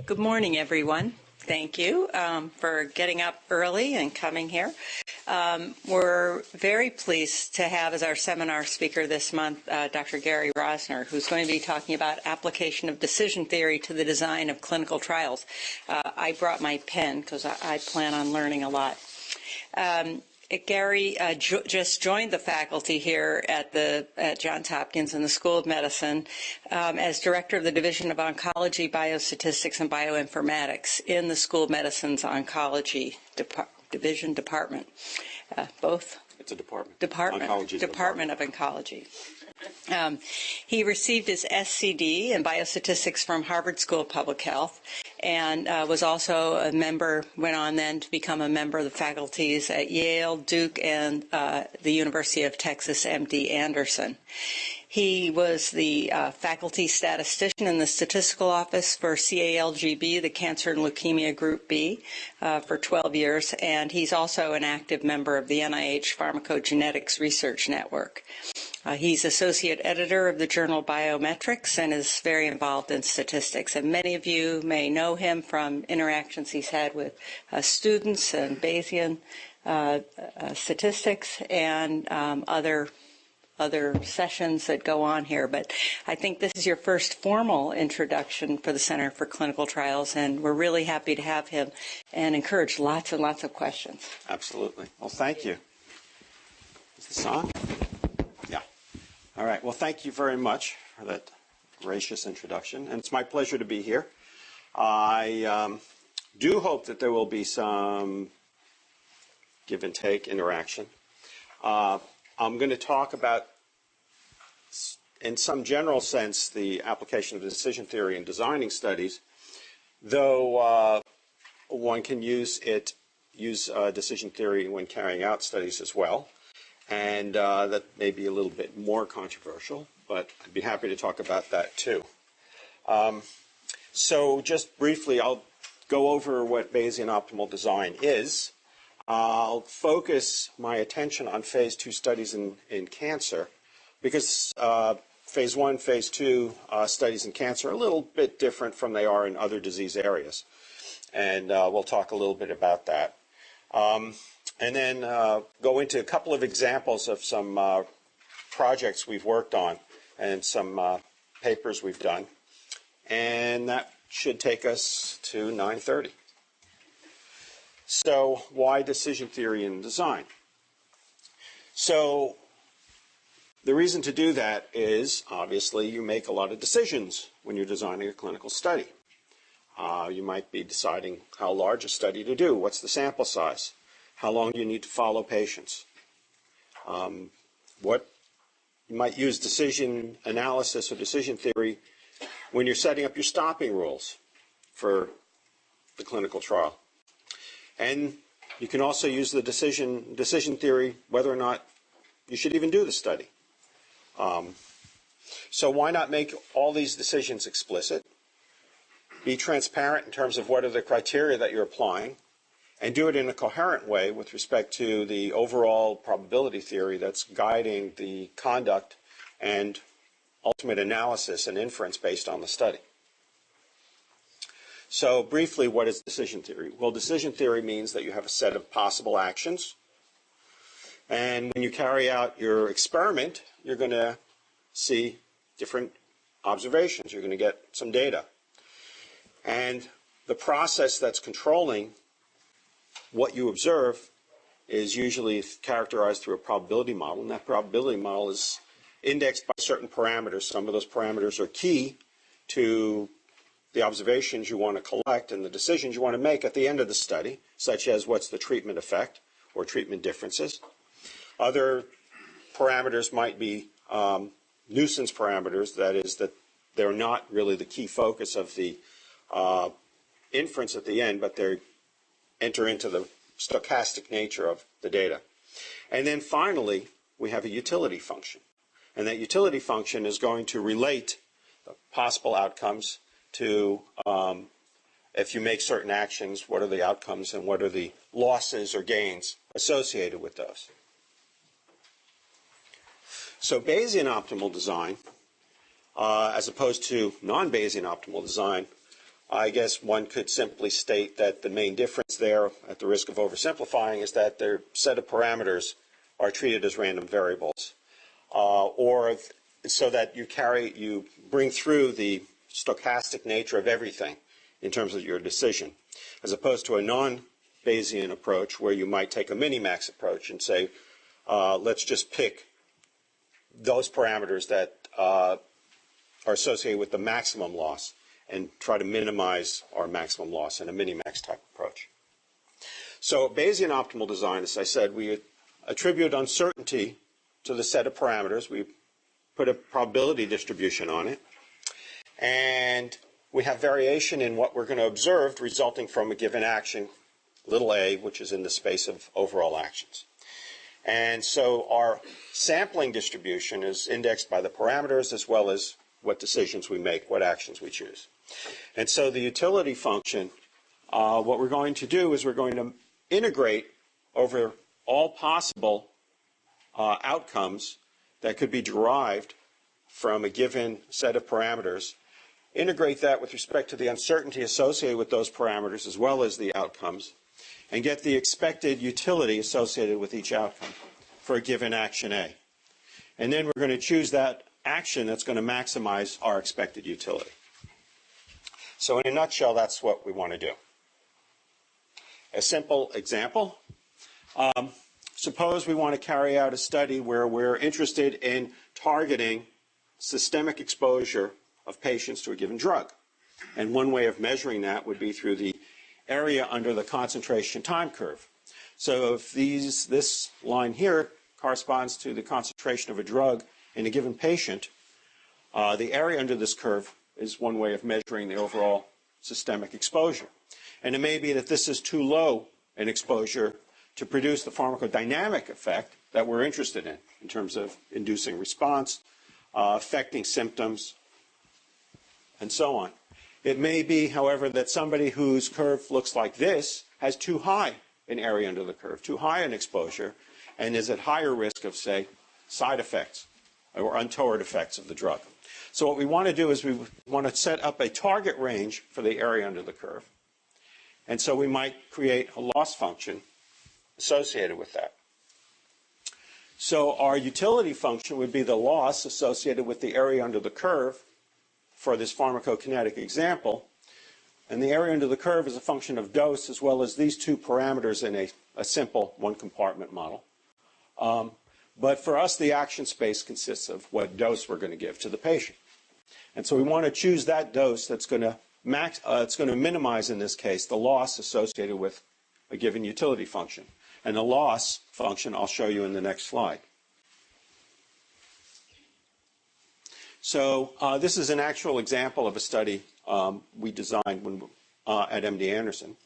Good morning, everyone. Thank you for getting up early and coming here. We're very pleased to have as our seminar speaker this month Dr. Gary Rosner, who's going to be talking about application of decision theory to the design of clinical trials. I brought my pen because I plan on learning a lot. Gary just joined the faculty here at Johns Hopkins in the School of Medicine as Director of the Division of Oncology, Biostatistics, and Bioinformatics in the School of Medicine's Oncology Department. Both? It's a department. Department of Oncology. He received his SCD in biostatistics from Harvard School of Public Health and was also a member, went on then to become a member of the faculties at Yale, Duke, and the University of Texas MD Anderson. He was the faculty statistician in the statistical office for CALGB, the Cancer and Leukemia Group B, for 12 years, and he's also an active member of the NIH Pharmacogenetics Research Network. He's associate editor of the journal Biometrics and is very involved in statistics. And many of you may know him from interactions he's had with students and Bayesian statistics and other sessions that go on here. But I think this is your first formal introduction for the Center for Clinical Trials, and we're really happy to have him and encourage lots and lots of questions. Absolutely. Well, thank you. Is this on? Yeah. All right. Well, thank you very much for that gracious introduction, and it's my pleasure to be here. I do hope that there will be some give and take interaction. I'm going to talk about, in some general sense, the application of decision theory in designing studies, though one can use decision theory when carrying out studies as well. And that may be a little bit more controversial, but I'd be happy to talk about that too. So just briefly, I'll go over what Bayesian optimal design is. I'll focus my attention on phase 2 studies in cancer because phase 1, phase 2 studies in cancer are a little bit different from they are in other disease areas. And we'll talk a little bit about that. And then go into a couple of examples of some projects we've worked on and some papers we've done. And that should take us to 9:30. So why decision theory in design? So the reason to do that is, obviously, you make a lot of decisions when you're designing a clinical study. You might be deciding how large a study to do. What's the sample size? How long do you need to follow patients? What you might use decision analysis or decision theory when you're setting up your stopping rules for the clinical trial. And you can also use the decision theory whether or not you should even do the study. So why not make all these decisions explicit? Be transparent in terms of what are the criteria that you're applying, and do it in a coherent way with respect to the overall probability theory that's guiding the conduct and ultimate analysis and inference based on the study. So briefly, what is decision theory? Well, decision theory means that you have a set of possible actions. And when you carry out your experiment, you're going to see different observations. You're going to get some data. And the process that's controlling what you observe is usually characterized through a probability model. And that probability model is indexed by certain parameters. Some of those parameters are key to the observations you want to collect and the decisions you want to make at the end of the study, such as what's the treatment effect or treatment differences. Other parameters might be nuisance parameters, that is, that they're not really the key focus of the inference at the end, but they enter into the stochastic nature of the data. And then finally, we have a utility function. And that utility function is going to relate the possible outcomes to if you make certain actions, what are the outcomes and what are the losses or gains associated with those. So Bayesian optimal design, as opposed to non-Bayesian optimal design, I guess one could simply state that the main difference there, at the risk of oversimplifying, is that their set of parameters are treated as random variables, or so that you bring through the stochastic nature of everything in terms of your decision, as opposed to a non-Bayesian approach where you might take a minimax approach and say, let's just pick those parameters that are associated with the maximum loss and try to minimize our maximum loss in a minimax type approach. So Bayesian optimal design, as I said, we attribute uncertainty to the set of parameters. We put a probability distribution on it. And we have variation in what we're going to observe resulting from a given action, little a, which is in the space of overall actions. And so our sampling distribution is indexed by the parameters as well as what decisions we make, what actions we choose. And so the utility function, what we're going to do is we're going to integrate over all possible outcomes that could be derived from a given set of parameters, integrate that with respect to the uncertainty associated with those parameters as well as the outcomes, and get the expected utility associated with each outcome for a given action A. And then we're going to choose that action that's going to maximize our expected utility. So in a nutshell, that's what we want to do. A simple example. Suppose we want to carry out a study where we're interested in targeting systemic exposure of patients to a given drug. And one way of measuring that would be through the area under the concentration time curve. So if this line here corresponds to the concentration of a drug in a given patient, the area under this curve is one way of measuring the overall systemic exposure. And it may be that this is too low an exposure to produce the pharmacodynamic effect that we're interested in terms of inducing response, affecting symptoms, and so on. It may be, however, that somebody whose curve looks like this has too high an area under the curve, too high an exposure, and is at higher risk of, say, side effects or untoward effects of the drug. So what we want to do is we want to set up a target range for the area under the curve. And so we might create a loss function associated with that. So our utility function would be the loss associated with the area under the curve for this pharmacokinetic example. And the area under the curve is a function of dose as well as these two parameters in a simple one-compartment model. But for us, the action space consists of what dose we're going to give to the patient. And so we want to choose that dose that's going to minimize, in this case, the loss associated with a given utility function. And the loss function I'll show you in the next slide. So this is an actual example of a study we designed at MD Anderson.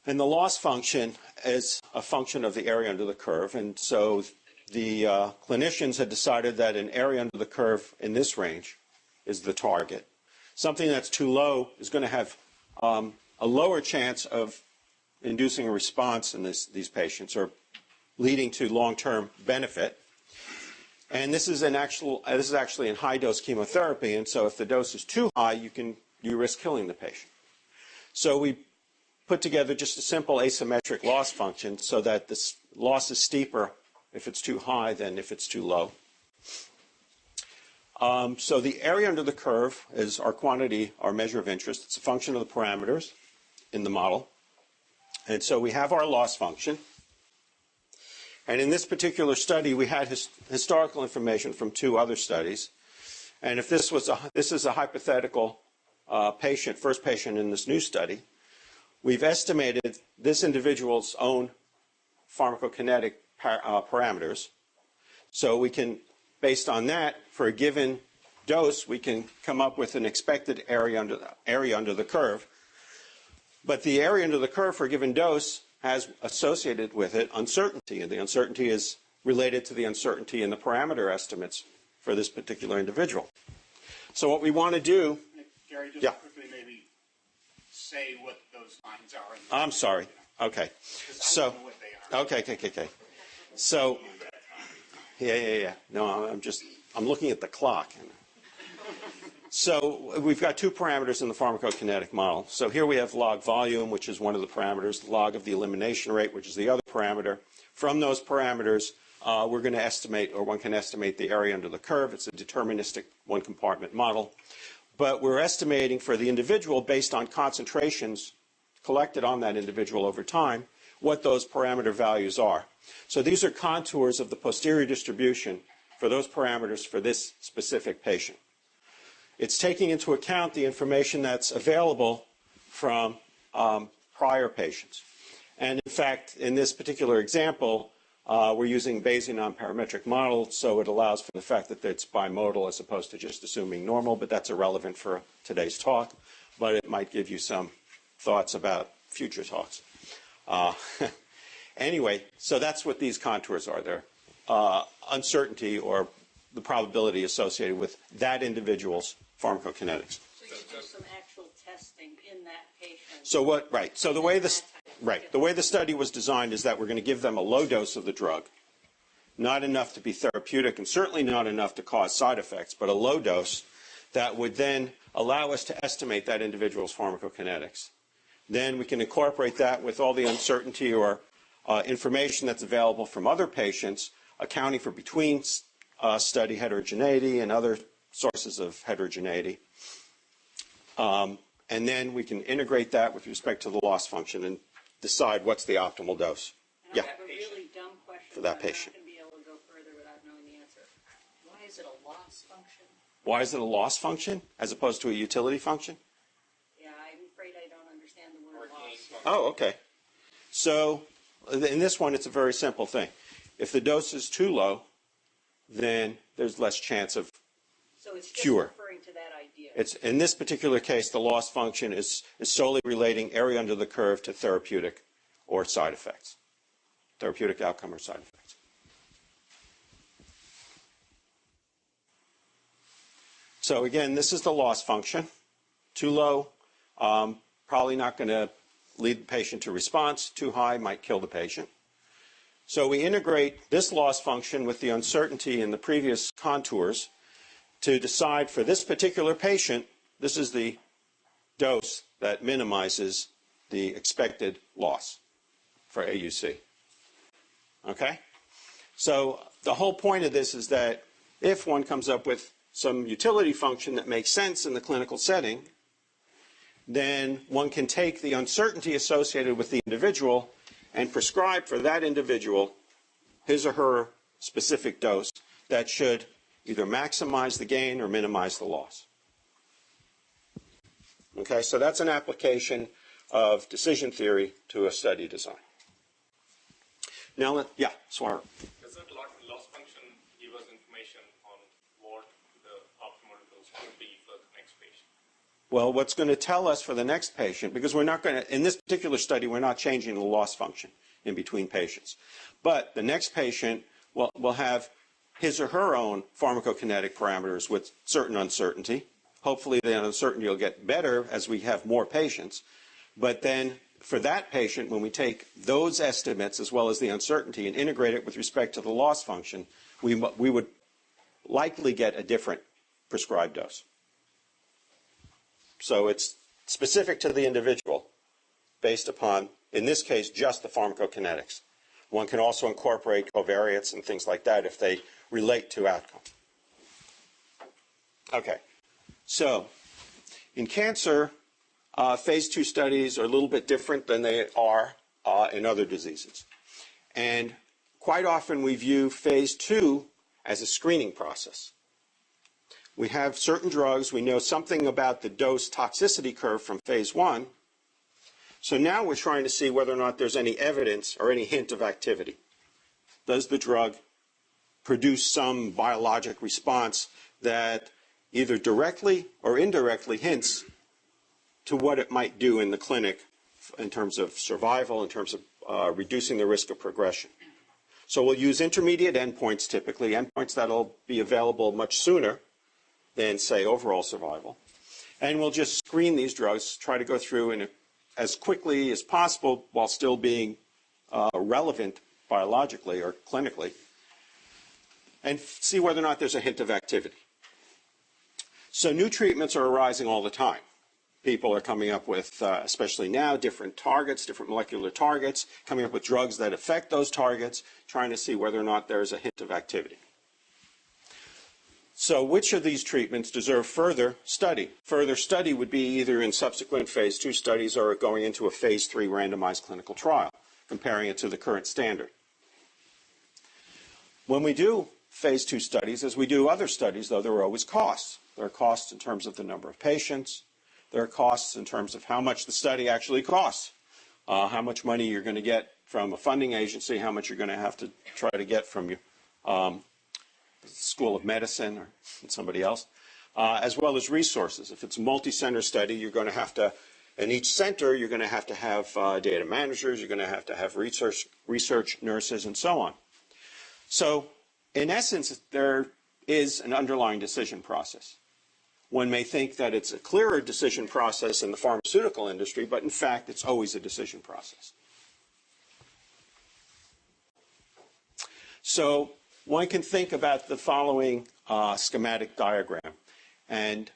And the loss function is a function of the area under the curve. And so the clinicians had decided that an area under the curve in this range is the target. Something that's too low is going to have a lower chance of inducing a response in these patients or leading to long-term benefit. And this is actually in high-dose chemotherapy. And so if the dose is too high, you risk killing the patient. So we put together just a simple asymmetric loss function so that this loss is steeper if it's too high than if it's too low. So the area under the curve is our quantity, our measure of interest. It's a function of the parameters in the model. And so we have our loss function. And in this particular study, we had historical information from two other studies. And if this is a hypothetical patient, first patient in this new study, we've estimated this individual's own pharmacokinetic parameters. So we can, based on that, for a given dose, we can come up with an expected area under the curve. But the area under the curve for a given dose has associated with it uncertainty, and the uncertainty is related to the uncertainty in the parameter estimates for this particular individual. So what we want to do... Gary, just quickly maybe say what those lines are. I'm sorry. Okay. So, I don't know what they are. Okay. So, yeah. No, I'm looking at the clock. So we've got two parameters in the pharmacokinetic model. So here we have log volume, which is one of the parameters, log of the elimination rate, which is the other parameter. From those parameters, we're going to estimate, or one can estimate, the area under the curve. It's a deterministic one-compartment model. But we're estimating for the individual, based on concentrations collected on that individual over time, what those parameter values are. So these are contours of the posterior distribution for those parameters for this specific patient. It's taking into account the information that's available from prior patients. And in fact, in this particular example, we're using Bayesian nonparametric model, so it allows for the fact that it's bimodal as opposed to just assuming normal, but that's irrelevant for today's talk. But it might give you some thoughts about future talks. Anyway, so that's what these contours are. They're uncertainty, or the probability associated with that individual's pharmacokinetics. So you do some actual testing in that patient. So what? Right. So the way the study was designed is that we're going to give them a low dose of the drug, not enough to be therapeutic, and certainly not enough to cause side effects, but a low dose that would then allow us to estimate that individual's pharmacokinetics. Then we can incorporate that with all the uncertainty or information that's available from other patients, accounting for between study heterogeneity and other sources of heterogeneity. And then we can integrate that with respect to the loss function and decide what's the optimal dose. I have a really dumb question for that patient. I'm not going to be able to go further without knowing the answer. Why is it a loss function? Why is it a loss function as opposed to a utility function? Yeah, I'm afraid I don't understand the word loss. Oh, okay. So in this one, it's a very simple thing. If the dose is too low, then there's less chance of So it's just cure. referring to that idea. It's, in this particular case, the loss function is solely relating area under the curve to therapeutic or side effects, therapeutic outcome or side effects. So again, this is the loss function. Too low, probably not going to lead the patient to response. Too high, might kill the patient. So we integrate this loss function with the uncertainty in the previous contours to decide for this particular patient, this is the dose that minimizes the expected loss for AUC. Okay? So the whole point of this is that if one comes up with some utility function that makes sense in the clinical setting, then one can take the uncertainty associated with the individual and prescribe for that individual his or her specific dose that should either maximize the gain or minimize the loss. Okay, so that's an application of decision theory to a study design. Now, yeah, Swara. Does that loss function give us information on what the optimal dose would be for the next patient? Well, what's going to tell us for the next patient, because we're not going to, in this particular study, we're not changing the loss function in between patients. But the next patient will have his or her own pharmacokinetic parameters with certain uncertainty. Hopefully the uncertainty will get better as we have more patients. But then for that patient, when we take those estimates as well as the uncertainty and integrate it with respect to the loss function, we would likely get a different prescribed dose. So it's specific to the individual based upon, in this case, just the pharmacokinetics. One can also incorporate covariates and things like that if they relate to outcome. Okay, so in cancer, phase 2 studies are a little bit different than they are in other diseases. And quite often we view phase 2 as a screening process. We have certain drugs, we know something about the dose toxicity curve from phase 1. So now we're trying to see whether or not there's any evidence or any hint of activity. Does the drug produce some biologic response that either directly or indirectly hints to what it might do in the clinic in terms of survival, in terms of reducing the risk of progression? So we'll use intermediate endpoints typically, endpoints that'll be available much sooner than, say, overall survival. And we'll just screen these drugs, try to go through in as quickly as possible while still being relevant biologically or clinically, and see whether or not there's a hint of activity. So new treatments are arising all the time. People are coming up with, especially now, different targets, different molecular targets, coming up with drugs that affect those targets, trying to see whether or not there's a hint of activity. So which of these treatments deserve further study? Further study would be either in subsequent phase 2 studies or going into a phase 3 randomized clinical trial, comparing it to the current standard. When we do phase 2 studies, as we do other studies, though, there are always costs. There are costs in terms of the number of patients. There are costs in terms of how much the study actually costs, how much money you're going to get from a funding agency, how much you're going to have to try to get from your School of Medicine or somebody else, as well as resources. If it's a multi-center study, you're going to have to, in each center, you're going to have data managers, you're going to have research nurses, and so on. So, in essence, there is an underlying decision process. One may think that it's a clearer decision process in the pharmaceutical industry, but in fact, it's always a decision process. So, one can think about the following schematic diagram. And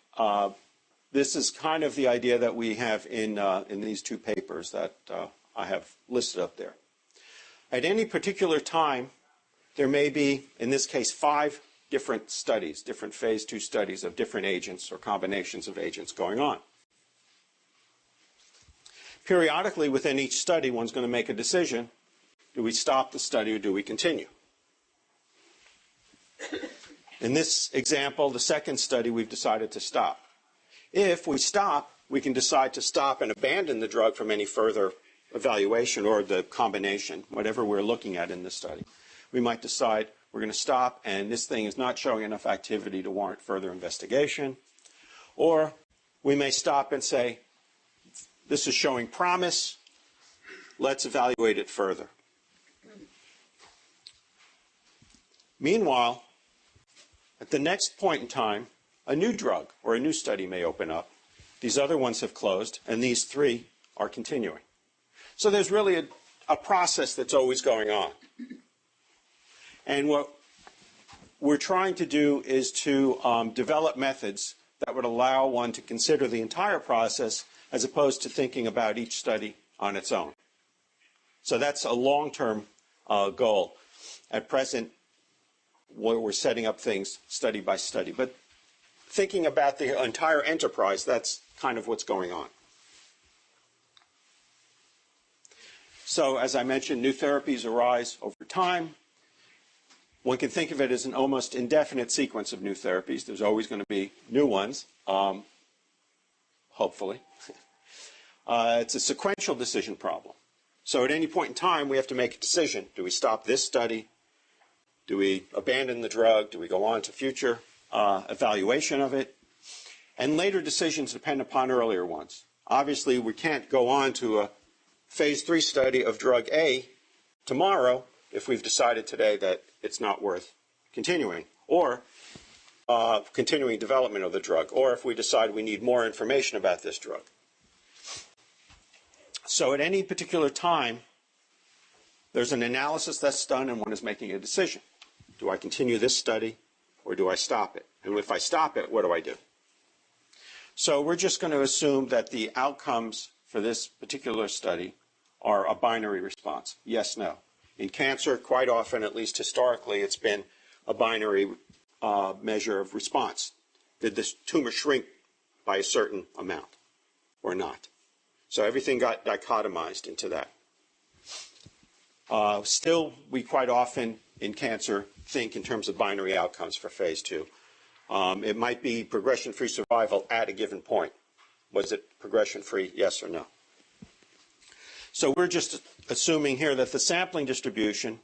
this is kind of the idea that we have in these two papers that I have listed up there. At any particular time, there may be, in this case, 5 different studies, different phase 2 studies of different agents or combinations of agents going on. Periodically within each study, one's going to make a decision. Do we stop the study or do we continue? In this example, the second study, we've decided to stop. If we stop, we can decide to stop and abandon the drug from any further evaluation or the combination, whatever we're looking at in this study. We might decide we're going to stop and this thing is not showing enough activity to warrant further investigation. Or we may stop and say, this is showing promise, let's evaluate it further. Meanwhile, at the next point in time, a new drug or a new study may open up. These other ones have closed, and these 3 are continuing. So there's really a process that's always going on. And what we're trying to do is to develop methods that would allow one to consider the entire process as opposed to thinking about each study on its own. So that's a long-term goal. At present, we're setting up things study by study. But thinking about the entire enterprise, that's kind of what's going on. So as I mentioned, new therapies arise over time. One can think of it as an almost indefinite sequence of new therapies. There's always going to be new ones, hopefully. It's a sequential decision problem. So at any point in time, we have to make a decision. Do we stop this study? Do we abandon the drug? Do we go on to future evaluation of it? And later decisions depend upon earlier ones. Obviously, we can't go on to a phase 3 study of drug A tomorrow if we've decided today that it's not worth continuing, or continuing development of the drug, or if we decide we need more information about this drug. So at any particular time, there's an analysis that's done and one is making a decision. Do I continue this study or do I stop it? And if I stop it, what do I do? So we're just going to assume that the outcomes for this particular study are a binary response, yes, no. In cancer, quite often, at least historically, it's been a binary measure of response. Did this tumor shrink by a certain amount or not? So everything got dichotomized into that. Still, we quite often in cancer think in terms of binary outcomes for phase 2. It might be progression-free survival at a given point. Was it progression-free, yes or no? So we're just assuming here that the sampling distribution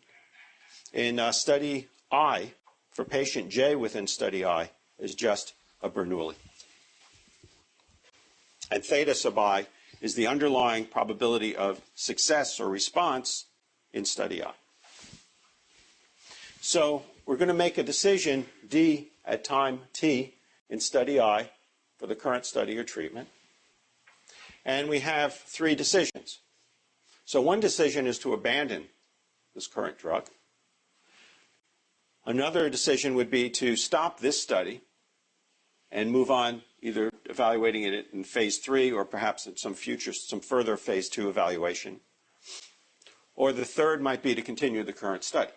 in study I for patient J within study I is just a Bernoulli. And theta sub I is the underlying probability of success or response in study I. So we're going to make a decision, D, at time T in study I for the current study or treatment. And we have 3 decisions. So one decision is to abandon this current drug. Another decision would be to stop this study and move on, either evaluating it in phase 3 or perhaps in some further phase 2 evaluation. Or the third might be to continue the current study.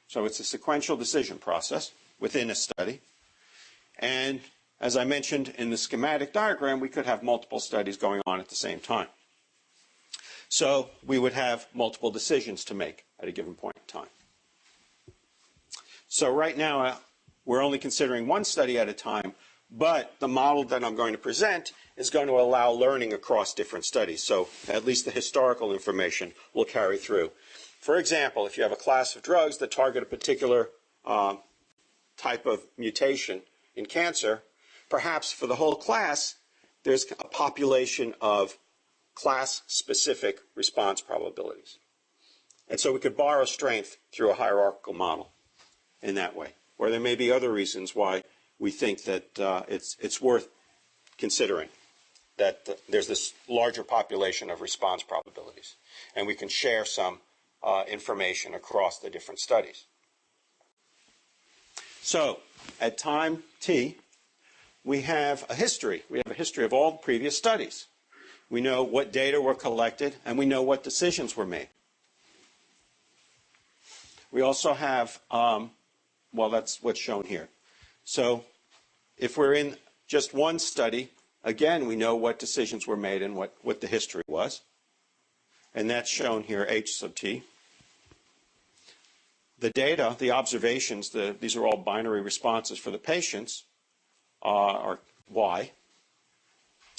So it's a sequential decision process within a study. And as I mentioned in the schematic diagram, we could have multiple studies going on at the same time. So we would have multiple decisions to make at a given point in time. So right now, we're only considering one study at a time, but the model that I'm going to present is going to allow learning across different studies. So at least the historical information will carry through. For example, if you have a class of drugs that target a particular type of mutation in cancer, perhaps for the whole class, there's a population of class-specific response probabilities. And so we could borrow strength through a hierarchical model in that way. Or there may be other reasons why we think that it's worth considering that there's this larger population of response probabilities. And we can share some information across the different studies. So at time t, we have a history. We have a history of all the previous studies. We know what data were collected, and we know what decisions were made. We also have, well, that's what's shown here. So if we're in just one study, again, we know what decisions were made and what the history was. And that's shown here, H sub t. The data, the observations, these are all binary responses for the patients, are Y.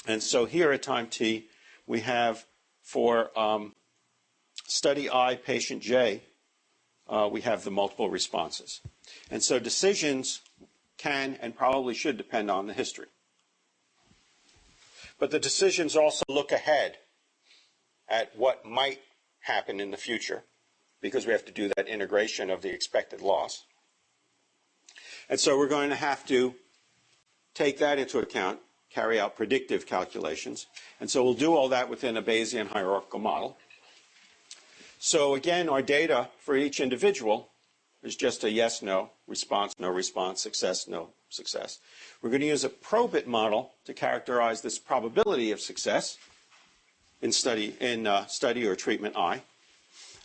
And so here at time t, we have for study I, patient J, we have the multiple responses. And so decisions can and probably should depend on the history. But the decisions also look ahead at what might happen in the future, because we have to do that integration of the expected loss. And so we're going to have to take that into account, carry out predictive calculations. And so we'll do all that within a Bayesian hierarchical model. So again, our data for each individual is just a yes, no, response, success, no, success. We're going to use a probit model to characterize this probability of success in study or treatment I.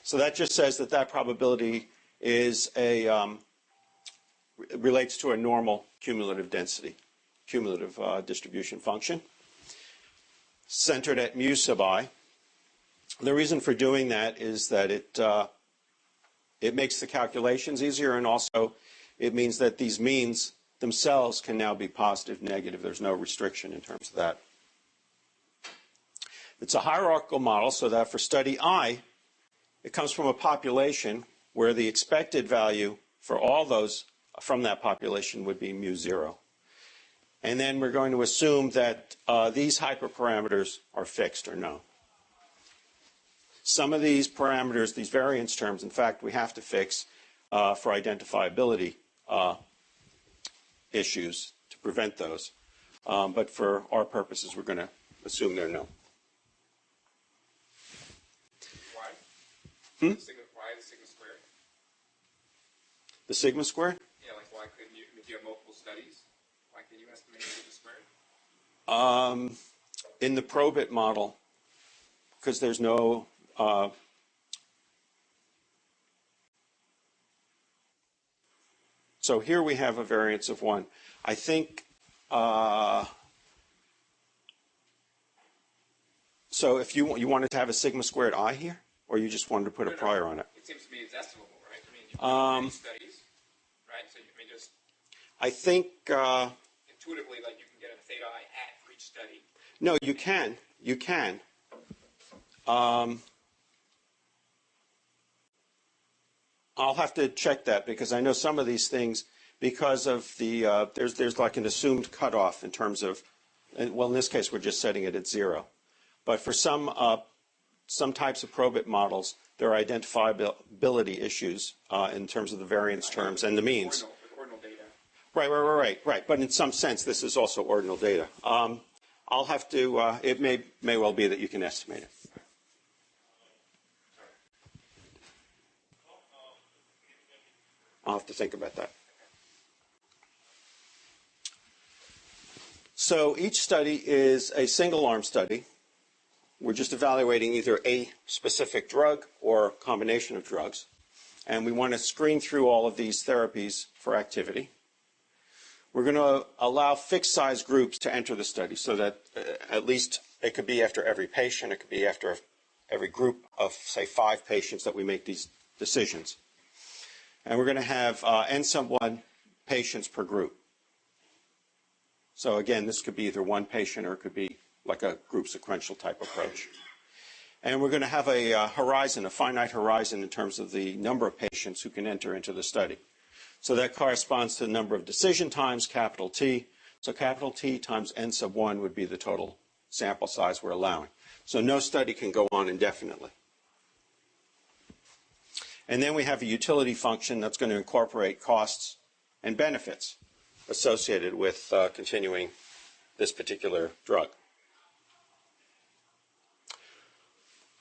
So that just says that that probability is relates to a normal cumulative density, cumulative distribution function, centered at mu sub I. The reason for doing that is that it makes the calculations easier, and also it means that these means themselves can now be positive, negative. There's no restriction in terms of that. It's a hierarchical model, so that for study I, it comes from a population where the expected value for all those from that population would be mu 0. And then we're going to assume that these hyperparameters are fixed or known. Some of these parameters, these variance terms, in fact, we have to fix for identifiability issues to prevent those. But for our purposes, we're going to assume they're known. Why? Why the sigma squared? The sigma squared? Yeah, like why couldn't you, if you have multiple studies, why can you estimate sigma squared? In the probit model, because there's no so here we have a variance of 1. I think so if you wanted to have a sigma squared I here, or you just wanted to put a prior on it? It seems to me it's estimable, right? I mean, you can do studies, right? So you may just I think intuitively, like you can get a theta I at for each study. no, you can. You can. I'll have to check that, because I know some of these things, because of the there's like an assumed cutoff in terms of, well, in this case we're just setting it at 0. But for some types of probit models, there are identifiability issues in terms of the variance terms and the means. Ordinal data. Right. But in some sense, this is also ordinal data. I'll have to. It may well be that you can estimate it. I'll have to think about that. So each study is a single-arm study. We're just evaluating either a specific drug or a combination of drugs. And we want to screen through all of these therapies for activity. We're going to allow fixed size groups to enter the study so that at least it could be after every patient, it could be after every group of, say, 5 patients that we make these decisions. And we're going to have N sub 1 patients per group. So again, this could be either one patient or it could be like a group sequential type approach. And we're going to have a horizon, a finite horizon in terms of the number of patients who can enter into the study. So that corresponds to the number of decision times, capital T. So capital T times N sub 1 would be the total sample size we're allowing. So no study can go on indefinitely. And then we have a utility function that's going to incorporate costs and benefits associated with continuing this particular drug.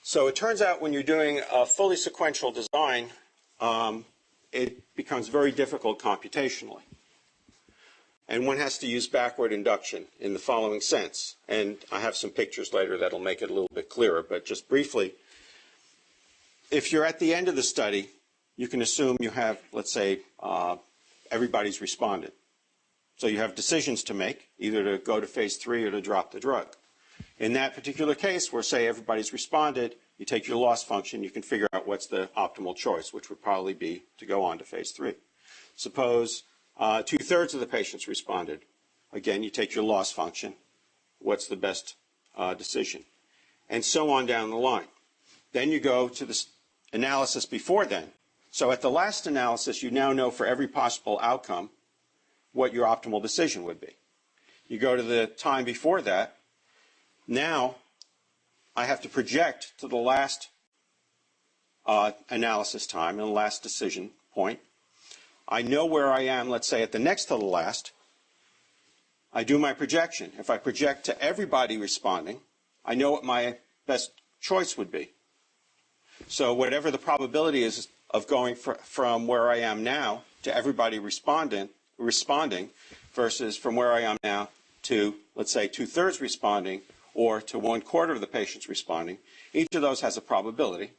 So it turns out when you're doing a fully sequential design, it becomes very difficult computationally. And one has to use backward induction in the following sense. And I have some pictures later that'll make it a little bit clearer, but just briefly, if you're at the end of the study, you can assume you have, let's say, everybody's responded. So you have decisions to make, either to go to phase 3 or to drop the drug. In that particular case, where, say, everybody's responded, you take your loss function, you can figure out what's the optimal choice, which would probably be to go on to phase 3. Suppose 2/3 of the patients responded. Again, you take your loss function, what's the best decision, and so on down the line. Then you go to the analysis before then. So at the last analysis, you now know for every possible outcome what your optimal decision would be. You go to the time before that. Now, I have to project to the last analysis time and the last decision point. I know where I am, let's say, at the next to the last. I do my projection. If I project to everybody responding, I know what my best choice would be. So whatever the probability is of going from where I am now to everybody responding versus from where I am now to, let's say, 2/3 responding or to 1/4 of the patients responding, each of those has a probability.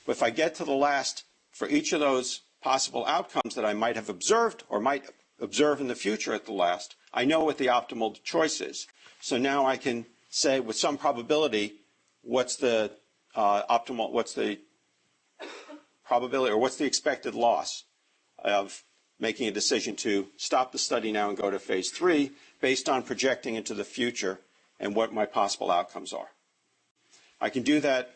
But if I get to the last for each of those possible outcomes that I might have observed or might observe in the future at the last, I know what the optimal choice is. So now I can say with some probability what's the what's the probability or what's the expected loss of making a decision to stop the study now and go to phase 3 based on projecting into the future and what my possible outcomes are. I can do that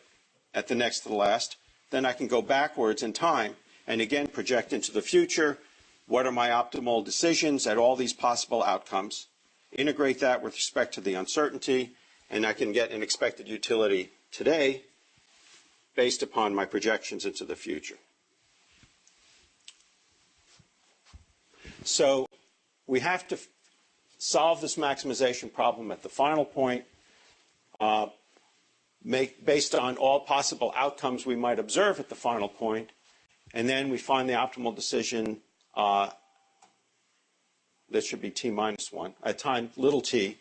at the next to the last. Then I can go backwards in time and again project into the future. What are my optimal decisions at all these possible outcomes? Integrate that with respect to the uncertainty, and I can get an expected utility today based upon my projections into the future. So we have to solve this maximization problem at the final point, based on all possible outcomes we might observe at the final point, and then we find the optimal decision that should be t minus 1 at time little t,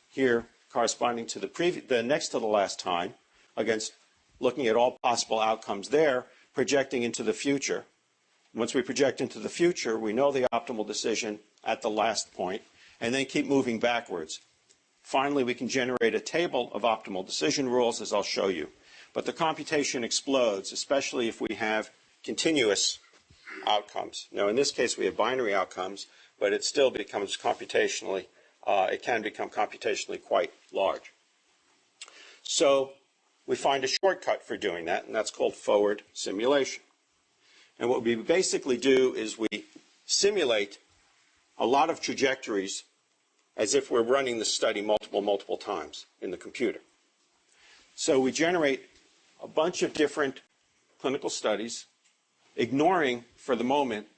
here corresponding to the next to the last time, against looking at all possible outcomes there, projecting into the future. Once we project into the future, we know the optimal decision at the last point, and then keep moving backwards. Finally, we can generate a table of optimal decision rules, as I'll show you. But the computation explodes, especially if we have continuous outcomes. Now, in this case, we have binary outcomes, but it still becomes computationally, it can become computationally quite large. So we find a shortcut for doing that, and that's called forward simulation. And what we basically do is we simulate a lot of trajectories as if we're running the study multiple times in the computer. So we generate a bunch of different clinical studies, ignoring for the moment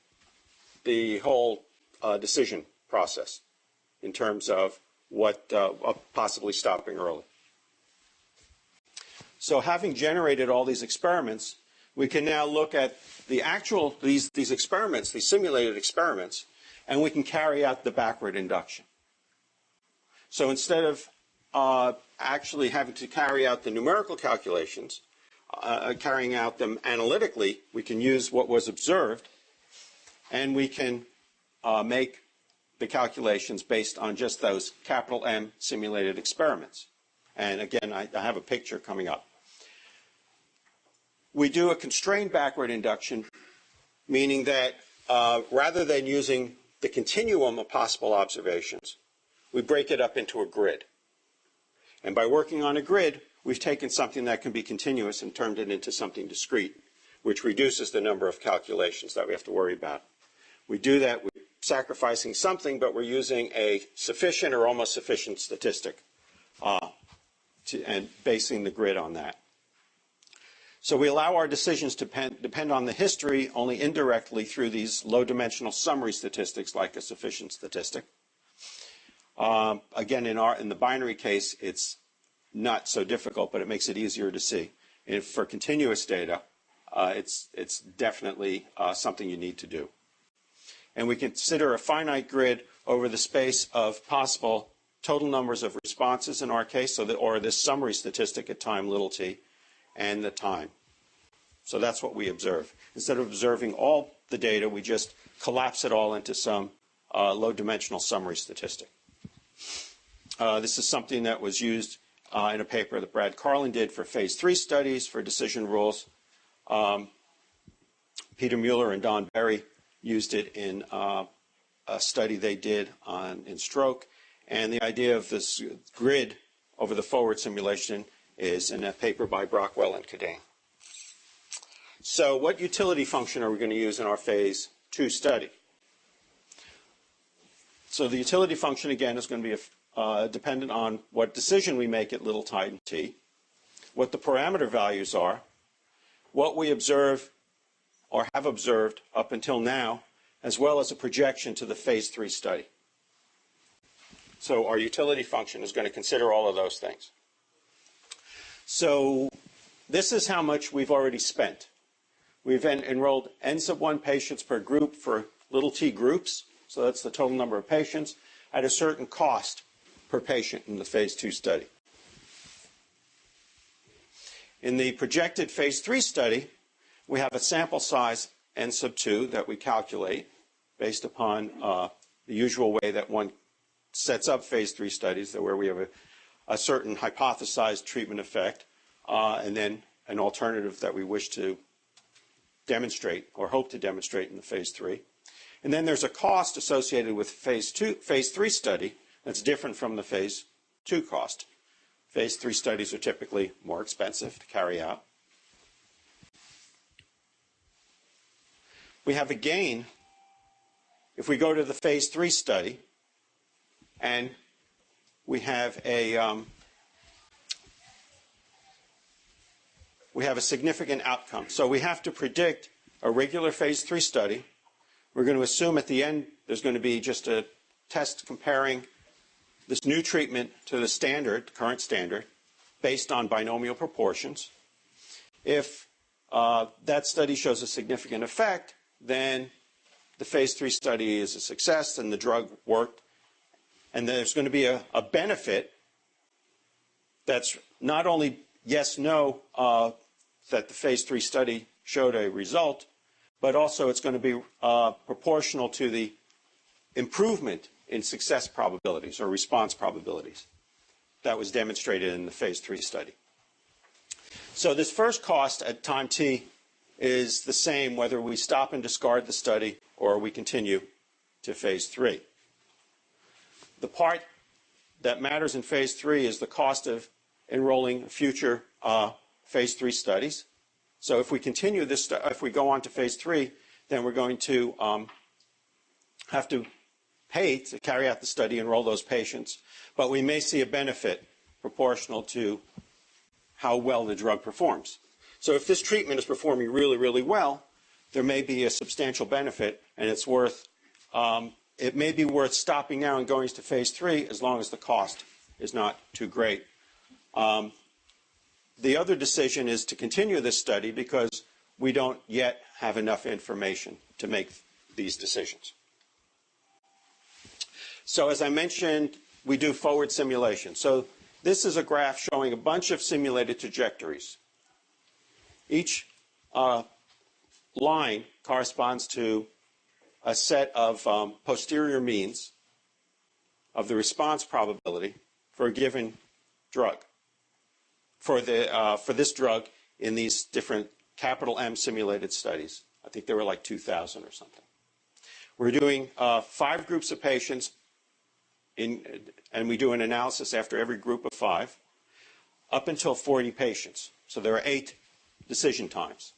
the whole decision process in terms of what possibly stopping early. So having generated all these experiments, we can now look at the actual, these experiments, these simulated experiments, and we can carry out the backward induction. So instead of actually having to carry out the numerical calculations, carrying out them analytically, we can use what was observed, and we can make the calculations based on just those capital M simulated experiments. And again, I have a picture coming up. We do a constrained backward induction, meaning that rather than using the continuum of possible observations, we break it up into a grid. And by working on a grid, we've taken something that can be continuous and turned it into something discrete, which reduces the number of calculations that we have to worry about. We do that with sacrificing something, but we're using a sufficient or almost sufficient statistic and basing the grid on that. So we allow our decisions to depend on the history only indirectly through these low-dimensional summary statistics like a sufficient statistic. Again, in the binary case, it's not so difficult, but it makes it easier to see. And for continuous data, it's definitely something you need to do. And we consider a finite grid over the space of possible total numbers of responses in our case, or this summary statistic at time little t, and the time. So that's what we observe. Instead of observing all the data, we just collapse it all into some low-dimensional summary statistic. This is something that was used in a paper that Brad Carlin did for phase 3 studies for decision rules. Peter Mueller and Don Berry used it in a study they did in stroke. And the idea of this grid over the forward simulation is in a paper by Brockwell and Cadane. So what utility function are we going to use in our phase 2 study? So the utility function, again, is going to be dependent on what decision we make at little time t, what the parameter values are, what we observe or have observed up until now, as well as a projection to the phase 3 study. So our utility function is going to consider all of those things. So this is how much we've already spent. We've enrolled n sub 1 patients per group for little t groups, so that's the total number of patients, at a certain cost per patient in the phase 2 study. In the projected phase 3 study, we have a sample size n sub 2 that we calculate based upon the usual way that one sets up phase 3 studies, where we have a certain hypothesized treatment effect and then an alternative that we wish to demonstrate or hope to demonstrate in the phase 3. And then there's a cost associated with phase 3 study that's different from the phase 2 cost. Phase 3 studies are typically more expensive to carry out. We have a gain if we go to the phase 3 study and we have a significant outcome. So we have to predict a regular phase 3 study. We're going to assume at the end there's going to be just a test comparing this new treatment to the standard, current standard, based on binomial proportions. If that study shows a significant effect, then the phase 3 study is a success and the drug worked. And there's going to be a benefit that's not only yes, no, that the phase 3 study showed a result, but also it's going to be proportional to the improvement in success probabilities or response probabilities that was demonstrated in the phase 3 study. So this first cost at time t is the same whether we stop and discard the study or we continue to phase 3. The part that matters in phase 3 is the cost of enrolling future phase 3 studies. So if we continue this, if we go on to phase 3, then we're going to have to pay to carry out the study, enroll those patients, but we may see a benefit proportional to how well the drug performs. So if this treatment is performing really, really well, there may be a substantial benefit, and it's worth, it may be worth stopping now and going to phase 3 as long as the cost is not too great. The other decision is to continue this study because we don't yet have enough information to make these decisions. So as I mentioned we do forward simulation. So this is a graph showing a bunch of simulated trajectories. Each line corresponds to a set of posterior means of the response probability for a given drug. For this drug in these different capital M simulated studies. I think there were like 2,000 or something. We're doing 5 groups of patients, and we do an analysis after every group of 5, up until 40 patients. So there are 8 decision times.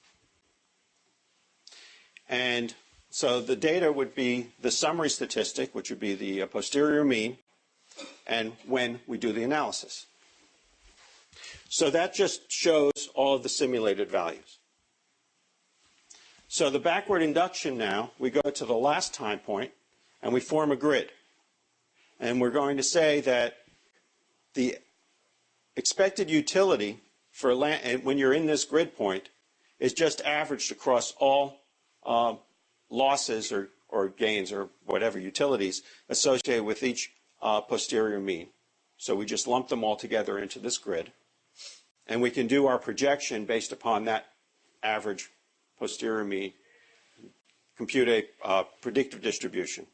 And so the data would be the summary statistic, which would be the posterior mean, and when we do the analysis. So that just shows all of the simulated values. So the backward induction now, we go to the last time point, and we form a grid. And we're going to say that the expected utility for when you're in this grid point is just averaged across all losses or gains or whatever utilities associated with each posterior mean. So we just lump them all together into this grid. And we can do our projection based upon that average posterior mean, compute a predictive distribution,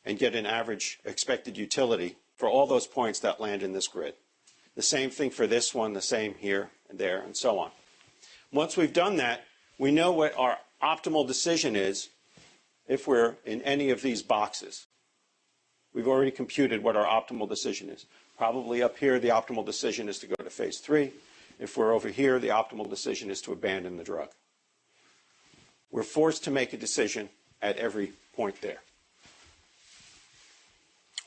and get an average expected utility for all those points that land in this grid. The same thing for this one, the same here and there, and so on. Once we've done that, we know what our optimal decision is if we're in any of these boxes. We've already computed what our optimal decision is. Probably up here, the optimal decision is to go to phase 3. If we're over here, the optimal decision is to abandon the drug. We're forced to make a decision at every point there.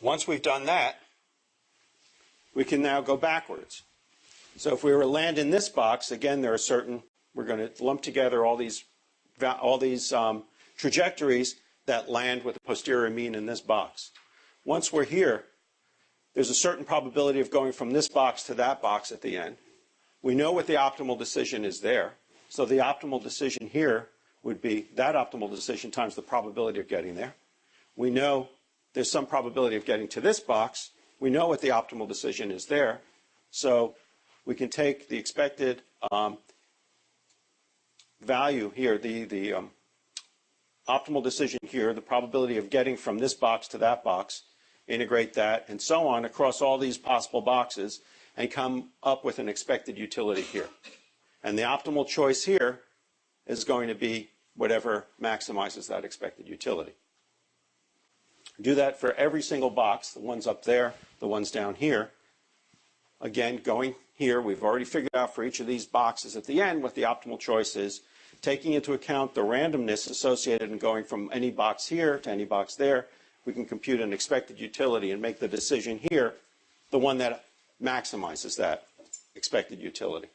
Once we've done that, we can now go backwards. So if we were to land in this box, again, there are certain, we're going to lump together all these trajectories that land with a posterior mean in this box. Once we're here, there's a certain probability of going from this box to that box at the end. We know what the optimal decision is there. So the optimal decision here would be that optimal decision times the probability of getting there. We know there's some probability of getting to this box. We know what the optimal decision is there. So we can take the expected value here, the optimal decision here, the probability of getting from this box to that box, integrate that, and so on across all these possible boxes, and come up with an expected utility here. And the optimal choice here is going to be whatever maximizes that expected utility. Do that for every single box, the ones up there, the ones down here. Again, going here, we've already figured out for each of these boxes at the end what the optimal choice is, taking into account the randomness associated in going from any box here to any box there. We can compute an expected utility and make the decision here the one that maximizes that expected utility.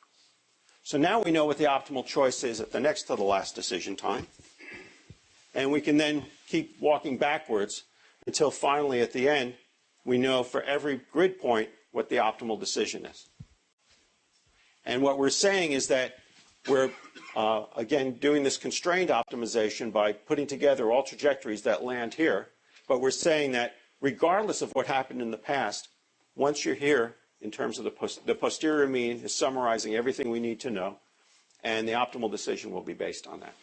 So now we know what the optimal choice is at the next to the last decision time. And we can then keep walking backwards until finally at the end we know for every grid point what the optimal decision is. And what we're saying is that we're, again, doing this constrained optimization by putting together all trajectories that land here. But we're saying that regardless of what happened in the past, once you're here, in terms of the posterior mean is summarizing everything we need to know, and the optimal decision will be based on that.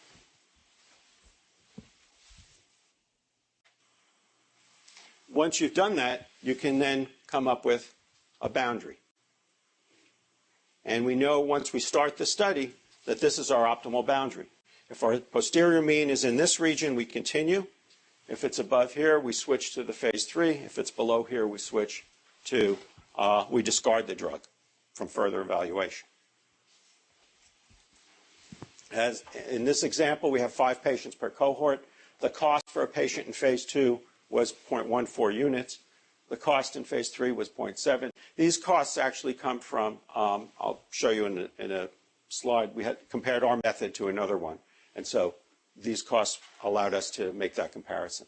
Once you've done that, you can then come up with a boundary. And we know once we start the study that this is our optimal boundary. If our posterior mean is in this region, we continue. If it's above here, we switch to the phase 3. If it's below here, we switch to, we discard the drug from further evaluation. As in this example, we have 5 patients per cohort. The cost for a patient in phase 2 was 0.14 units. The cost in phase 3 was 0.7. These costs actually come from, I'll show you in a slide, we had compared our method to another one. And so these costs allowed us to make that comparison.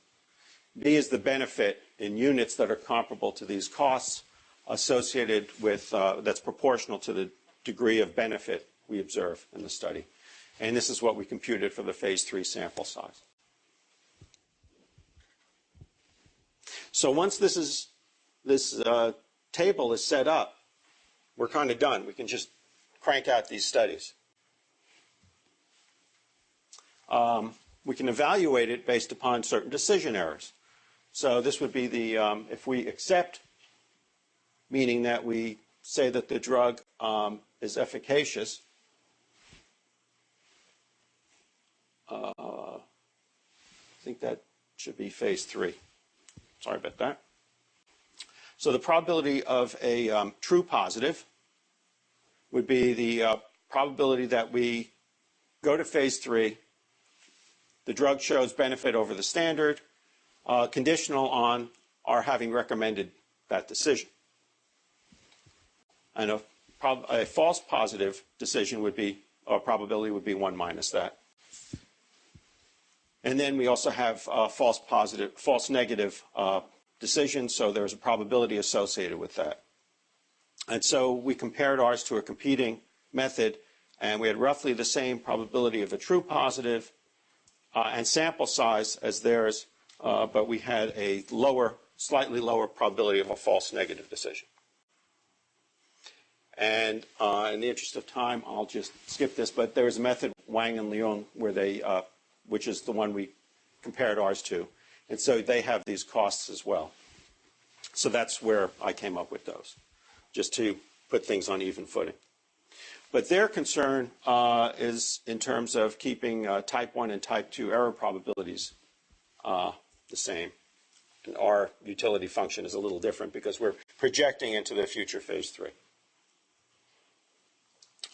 B is the benefit in units that are comparable to these costs associated with, that's proportional to the degree of benefit we observe in the study. And this is what we computed for the phase 3 sample size. So once this is this table is set up, we're kind of done. We can just crank out these studies. We can evaluate it based upon certain decision errors. So this would be the, if we accept, meaning that we say that the drug is efficacious, I think that should be phase 3. Sorry about that. So the probability of a true positive would be the probability that we go to phase 3, the drug shows benefit over the standard, conditional on our having recommended that decision. And a false positive decision would be, or probability would be 1 minus that. And then we also have false negative decisions, so there's a probability associated with that. And so we compared ours to a competing method, and we had roughly the same probability of a true positive and sample size as theirs, but we had a slightly lower probability of a false negative decision. And in the interest of time, I'll just skip this, but there was a method, Wang and Leung, where they, which is the one we compared ours to. And so they have these costs as well. So that's where I came up with those, just to put things on even footing. But their concern is in terms of keeping type 1 and type 2 error probabilities the same. And our utility function is a little different because we're projecting into the future phase 3.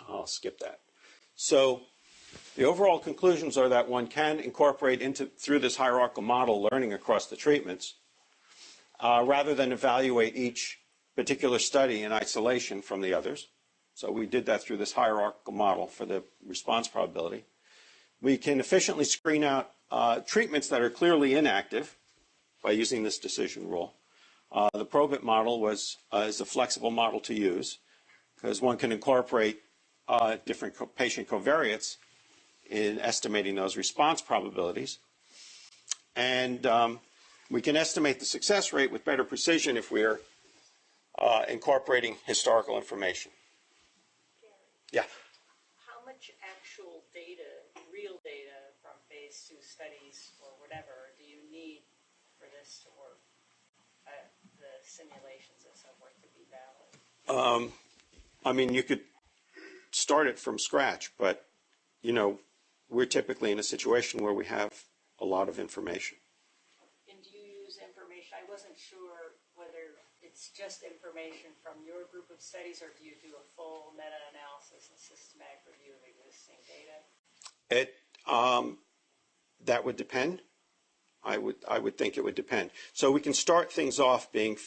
I'll skip that. So the overall conclusions are that one can incorporate through this hierarchical model learning across the treatments rather than evaluate each particular study in isolation from the others. So we did that through this hierarchical model for the response probability. We can efficiently screen out treatments that are clearly inactive by using this decision rule. The probit model is a flexible model to use because one can incorporate different patient covariates in estimating those response probabilities. And we can estimate the success rate with better precision if we're incorporating historical information. Gary, Yeah. how much actual data, real data from phase 2 studies or whatever, do you need for this to work? The simulations and so forth to be valid? I mean, you could start it from scratch, but, you know, we're typically in a situation where we have a lot of information. And do you use information? I wasn't sure whether it's just information from your group of studies, or do you do a full meta-analysis and systematic review of existing data? That would depend. I would think it would depend. So we can start things off being,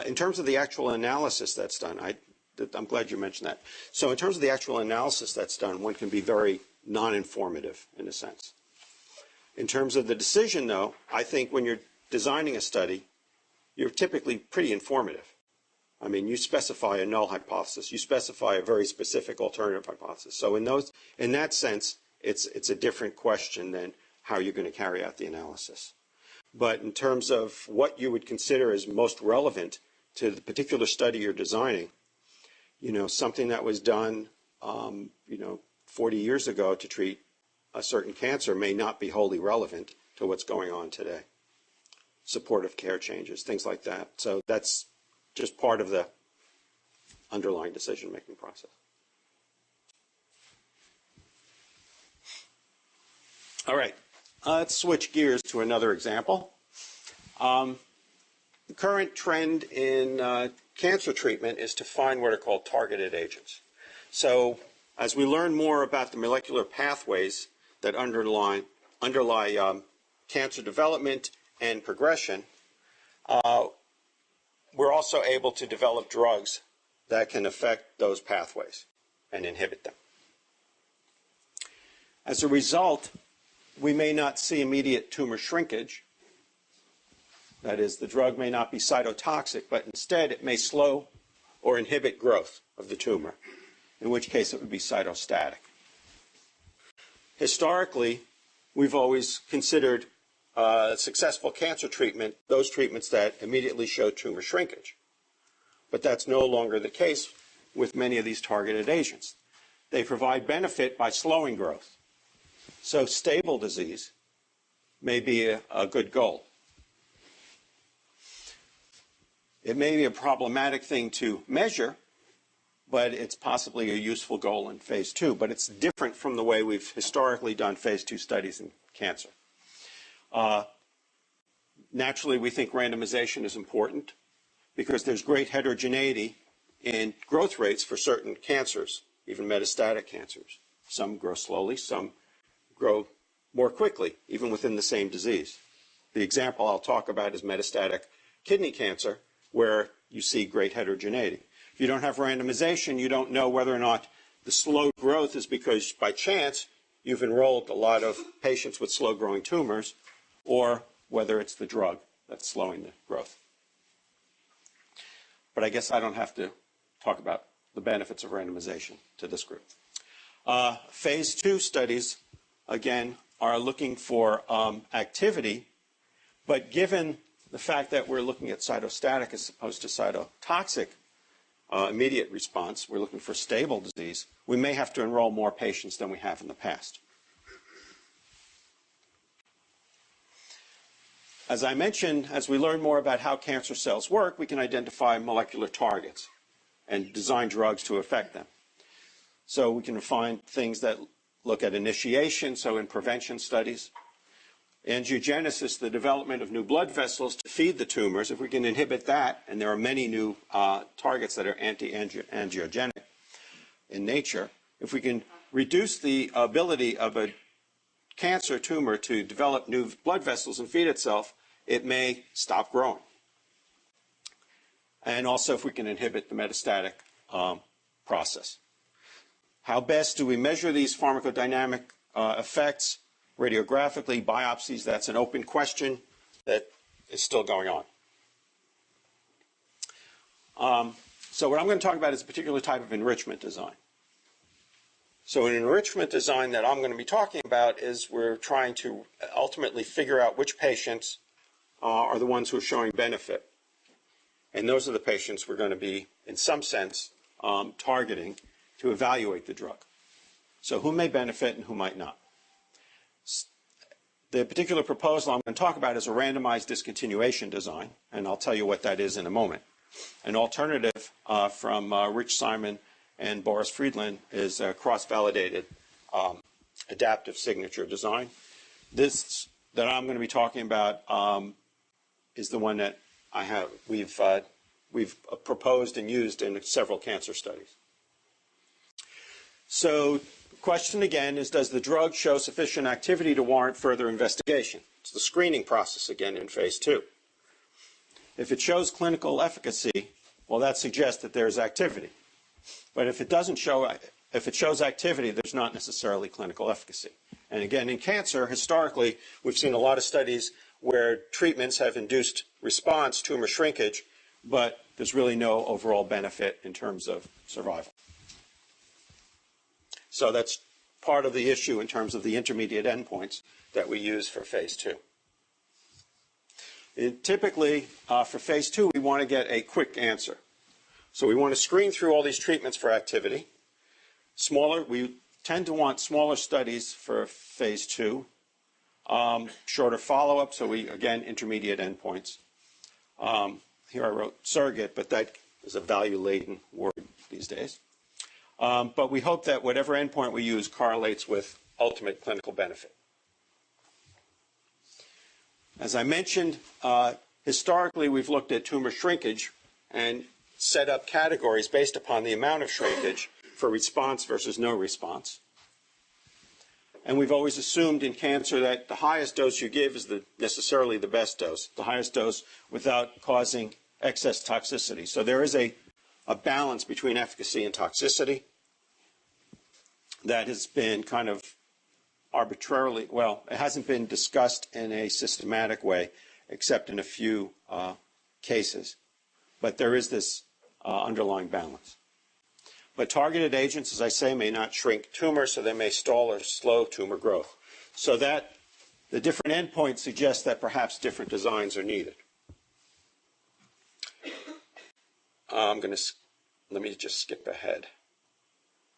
in terms of the actual analysis that's done, I'm glad you mentioned that. So in terms of the actual analysis that's done, one can be very non-informative in a sense. In terms of the decision, though, I think when you're designing a study, you're typically pretty informative. I mean, you specify a null hypothesis. You specify a very specific alternative hypothesis. So in that sense, it's a different question than how you're going to carry out the analysis. But in terms of what you would consider as most relevant to the particular study you're designing, you know, something that was done, 40 years ago to treat a certain cancer may not be wholly relevant to what's going on today. Supportive care changes, things like that. So that's just part of the underlying decision-making process. All right, let's switch gears to another example. The current trend in cancer treatment is to find what are called targeted agents. So as we learn more about the molecular pathways that underlie cancer development and progression, we're also able to develop drugs that can affect those pathways and inhibit them. As a result, we may not see immediate tumor shrinkage. That is, the drug may not be cytotoxic, but instead it may slow or inhibit growth of the tumor, in which case it would be cytostatic. Historically, we've always considered successful cancer treatment, those treatments that immediately show tumor shrinkage. But that's no longer the case with many of these targeted agents. They provide benefit by slowing growth. So stable disease may be a good goal. It may be a problematic thing to measure, but it's possibly a useful goal in phase 2. But it's different from the way we've historically done phase 2 studies in cancer. Naturally, we think randomization is important because there's great heterogeneity in growth rates for certain cancers, even metastatic cancers. Some grow slowly, some grow more quickly, even within the same disease. The example I'll talk about is metastatic kidney cancer, where you see great heterogeneity. If you don't have randomization, you don't know whether or not the slow growth is because, by chance, you've enrolled a lot of patients with slow-growing tumors, or whether it's the drug that's slowing the growth. But I guess I don't have to talk about the benefits of randomization to this group. Phase 2 studies, again, are looking for activity, but given the fact that we're looking at cytostatic as opposed to cytotoxic immediate response, we're looking for stable disease, we may have to enroll more patients than we have in the past. As I mentioned, as we learn more about how cancer cells work, we can identify molecular targets and design drugs to affect them. So we can find things that look at initiation, so in prevention studies. Angiogenesis, the development of new blood vessels to feed the tumors, if we can inhibit that, and there are many new targets that are anti-angiogenic in nature, if we can reduce the ability of a cancer tumor to develop new blood vessels and feed itself, it may stop growing. And also if we can inhibit the metastatic process. How best do we measure these pharmacodynamic effects? Radiographically, biopsies, that's an open question that is still going on. So what I'm going to talk about is a particular type of enrichment design. So an enrichment design that I'm going to be talking about is we're trying to ultimately figure out which patients are the ones who are showing benefit. And those are the patients we're going to be, in some sense, targeting to evaluate the drug. So who may benefit and who might not. The particular proposal I'm going to talk about is a randomized discontinuation design, and I'll tell you what that is in a moment. An alternative from Rich Simon and Boris Friedland is a cross-validated adaptive signature design. This that I'm going to be talking about is the one that we've proposed and used in several cancer studies. So the question again is, does the drug show sufficient activity to warrant further investigation? It's the screening process again in phase 2. If it shows clinical efficacy, well, that suggests that there's activity. But if it shows activity, there's not necessarily clinical efficacy. And again, in cancer, historically, we've seen a lot of studies where treatments have induced response, tumor shrinkage, but there's really no overall benefit in terms of survival. So that's part of the issue in terms of the intermediate endpoints that we use for phase 2. Typically, for phase 2, we want to get a quick answer. So we want to screen through all these treatments for activity. We tend to want smaller studies for phase 2, shorter follow-up, so again, intermediate endpoints. Here I wrote surrogate, but that is a value-laden word these days. But we hope that whatever endpoint we use correlates with ultimate clinical benefit. As I mentioned, historically we've looked at tumor shrinkage and set up categories based upon the amount of shrinkage for response versus no response. And we've always assumed in cancer that the highest dose you give is necessarily the best dose, the highest dose without causing excess toxicity. So there is a balance between efficacy and toxicity that has been kind of arbitrarily, well, it hasn't been discussed in a systematic way except in a few cases. But there is this underlying balance. But targeted agents, as I say, may not shrink tumors, so they may stall or slow tumor growth. So that the different endpoints suggest that perhaps different designs are needed. Let me just skip ahead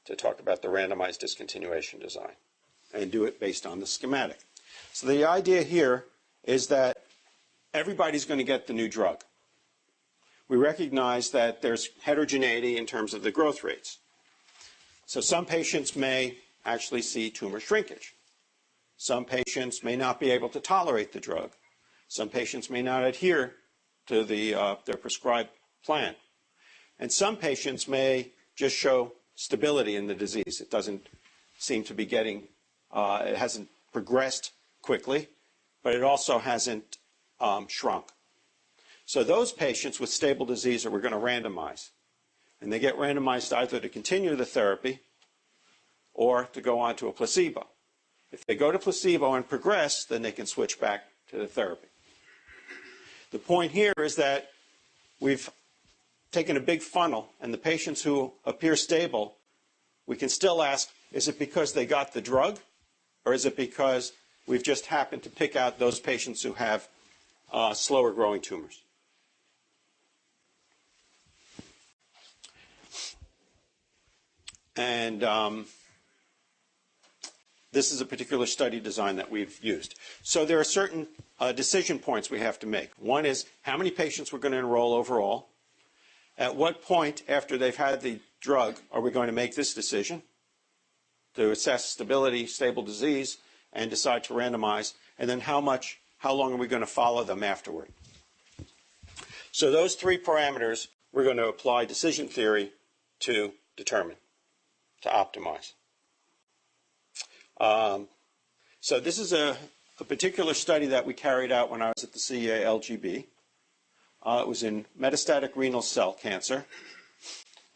to talk about the randomized discontinuation design and do it based on the schematic. So the idea here is that everybody's going to get the new drug. We recognize that there's heterogeneity in terms of the growth rates. So some patients may actually see tumor shrinkage. Some patients may not be able to tolerate the drug. Some patients may not adhere to their prescribed plan. And some patients may just show stability in the disease. It doesn't seem to be it hasn't progressed quickly, but it also hasn't shrunk. So those patients with stable disease we're going to randomize. And they get randomized either to continue the therapy or to go on to a placebo. If they go to placebo and progress, then they can switch back to the therapy. The point here is that we've taken a big funnel, and the patients who appear stable, we can still ask, is it because they got the drug, or is it because we've just happened to pick out those patients who have slower growing tumors? And this is a particular study design that we've used. So there are certain decision points we have to make. One is how many patients we're going to enroll overall. At what point after they've had the drug are we going to make this decision to assess stability, stable disease, and decide to randomize, and then how long are we going to follow them afterward? So those three parameters we're going to apply decision theory to determine, to optimize. So this is a particular study that we carried out when I was at the CEA-LGB. It was in metastatic renal cell cancer.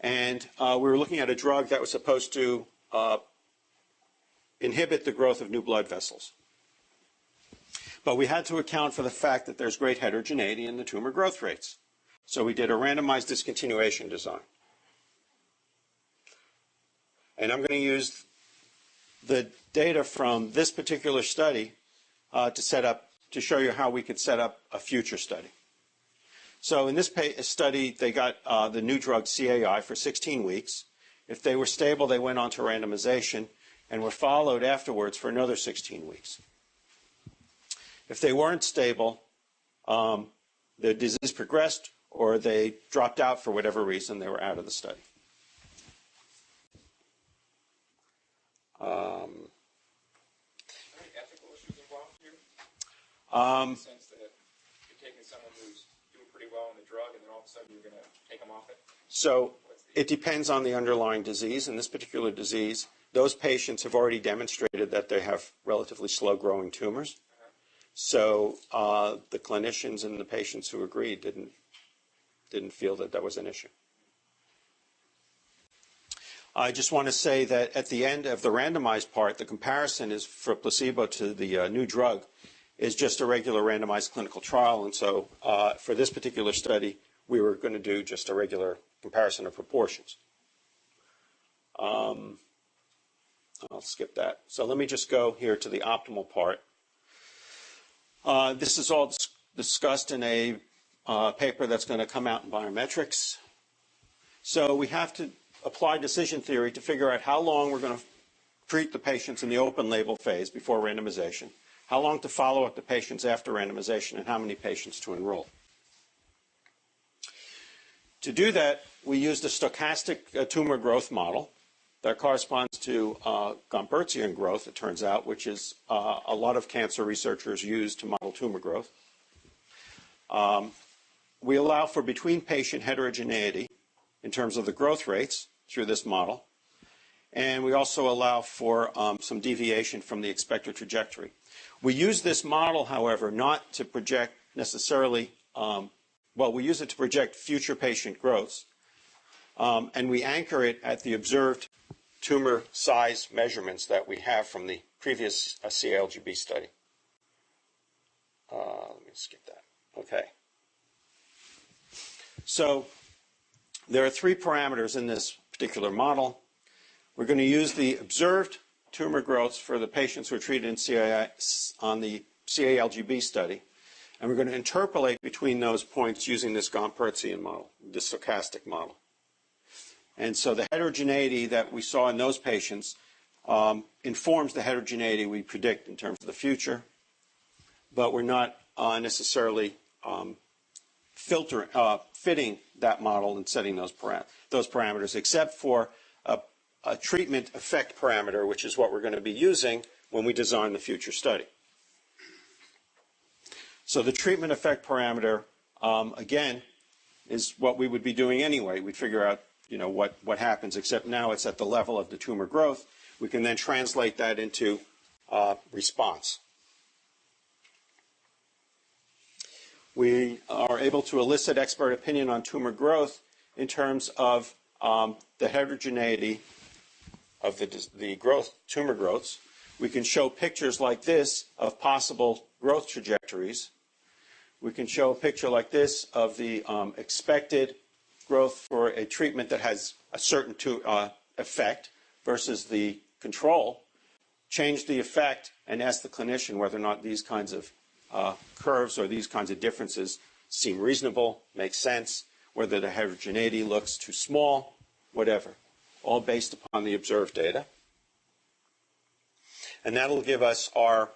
And we were looking at a drug that was supposed to inhibit the growth of new blood vessels. But we had to account for the fact that there's great heterogeneity in the tumor growth rates. So we did a randomized discontinuation design. And I'm going to use the data from this particular study to show you how we could set up a future study. So in this study, they got the new drug CAI for 16 weeks. If they were stable, they went on to randomization and were followed afterwards for another 16 weeks. If they weren't stable, the disease progressed or they dropped out for whatever reason, they were out of the study. Any ethical issues involved here? In the sense that you're taking someone who's doing pretty well on the drug and then all of a sudden you're going to take them off it? So it depends on the underlying disease. In this particular disease, those patients have already demonstrated that they have relatively slow-growing tumors. So the clinicians and the patients who agreed didn't feel that that was an issue. I just want to say that at the end of the randomized part, the comparison is for placebo to the new drug is just a regular randomized clinical trial. And so for this particular study, we were going to do just a regular comparison of proportions. I'll skip that. So let me just go here to the optimal part. This is all discussed in a paper that's going to come out in Biometrics. So we have to apply decision theory to figure out how long we're going to treat the patients in the open label phase before randomization, how long to follow up the patients after randomization, and how many patients to enroll. To do that, we used a stochastic tumor growth model that corresponds to Gompertzian growth, it turns out, which is a lot of cancer researchers use to model tumor growth. We allow for between-patient heterogeneity in terms of the growth rates through this model. And we also allow for some deviation from the expected trajectory. We use this model, however, not to project necessarily, we use it to project future patient growths. And we anchor it at the observed tumor size measurements that we have from the previous CLGB study. Let me skip that. Okay. So there are three parameters in this particular model. We're going to use the observed tumor growths for the patients who are treated in CAI on the CALGB study, and we're going to interpolate between those points using this Gompertzian model, this stochastic model. And so the heterogeneity that we saw in those patients informs the heterogeneity we predict in terms of the future, but we're not necessarily fitting that model and setting those parameters, except for a treatment effect parameter, which is what we're going to be using when we design the future study. So the treatment effect parameter, again, is what we would be doing anyway. We'd figure out, what happens, except now it's at the level of the tumor growth. We can then translate that into response. We are able to elicit expert opinion on tumor growth in terms of the heterogeneity of the tumor growths. We can show pictures like this of possible growth trajectories. We can show a picture like this of the expected growth for a treatment that has a certain effect versus the control. Change the effect and ask the clinician whether or not these kinds of curves or these kinds of differences seem reasonable, make sense, whether the heterogeneity looks too small, whatever, all based upon the observed data. And that'll give us our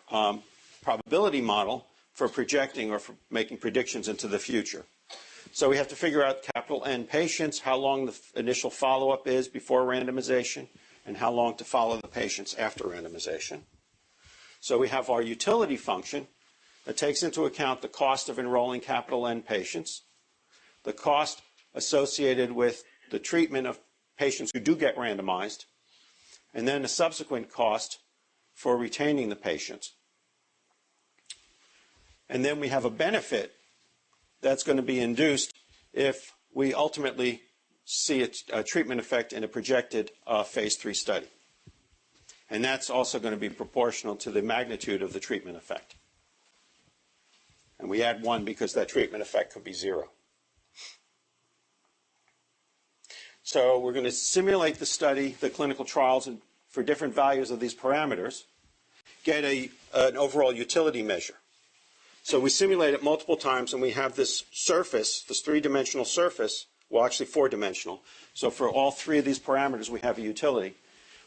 probability model for projecting or for making predictions into the future. So we have to figure out capital N patients, how long the initial follow-up is before randomization, and how long to follow the patients after randomization. So we have our utility function that takes into account the cost of enrolling capital N patients, the cost associated with the treatment of patients who do get randomized, and then a subsequent cost for retaining the patients. And then we have a benefit that's going to be induced if we ultimately see a treatment effect in a projected phase 3 study. And that's also going to be proportional to the magnitude of the treatment effect. And we add 1 because that treatment effect could be 0. So we're going to simulate the study, the clinical trials, and for different values of these parameters, get an overall utility measure. So we simulate it multiple times, and we have this surface, this 3-dimensional surface, well, actually 4-dimensional. So for all 3 of these parameters, we have a utility.